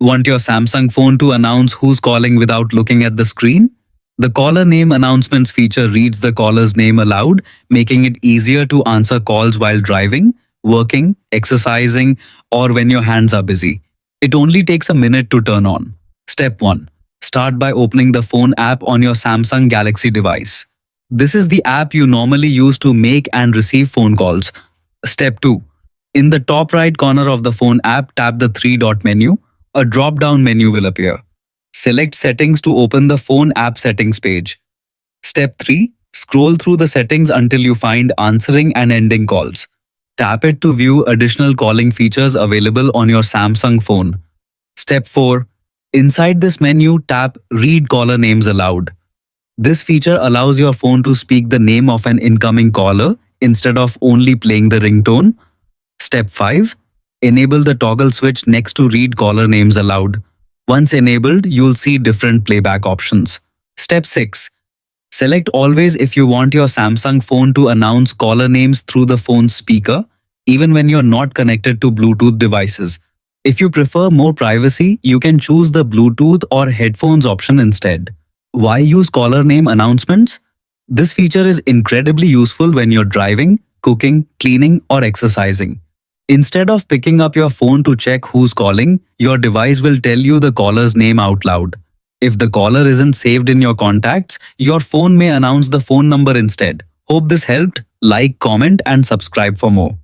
Want your Samsung phone to announce who's calling without looking at the screen? The caller name announcements feature reads the caller's name aloud, making it easier to answer calls while driving, working, exercising, or when your hands are busy. It only takes a minute to turn on. Step 1. Start by opening the phone app on your Samsung Galaxy device. This is the app you normally use to make and receive phone calls. Step 2. In the top right corner of the phone app, tap the three-dot menu. A drop-down menu will appear. Select Settings to open the phone app settings page. Step 3. Scroll through the settings until you find Answering and Ending Calls. Tap it to view additional calling features available on your Samsung phone. Step 4. Inside this menu, tap Read Caller Names Aloud. This feature allows your phone to speak the name of an incoming caller instead of only playing the ringtone. Step 5. Enable the toggle switch next to Read Caller Names Aloud. Once enabled, you'll see different playback options. Step 6. Select Always if you want your Samsung phone to announce caller names through the phone's speaker, even when you're not connected to Bluetooth devices. If you prefer more privacy, you can choose the Bluetooth or headphones option instead. Why use caller name announcements? This feature is incredibly useful when you're driving, cooking, cleaning, or exercising. Instead of picking up your phone to check who's calling, your device will tell you the caller's name out loud. If the caller isn't saved in your contacts, your phone may announce the phone number instead. Hope this helped. Like, comment, and subscribe for more.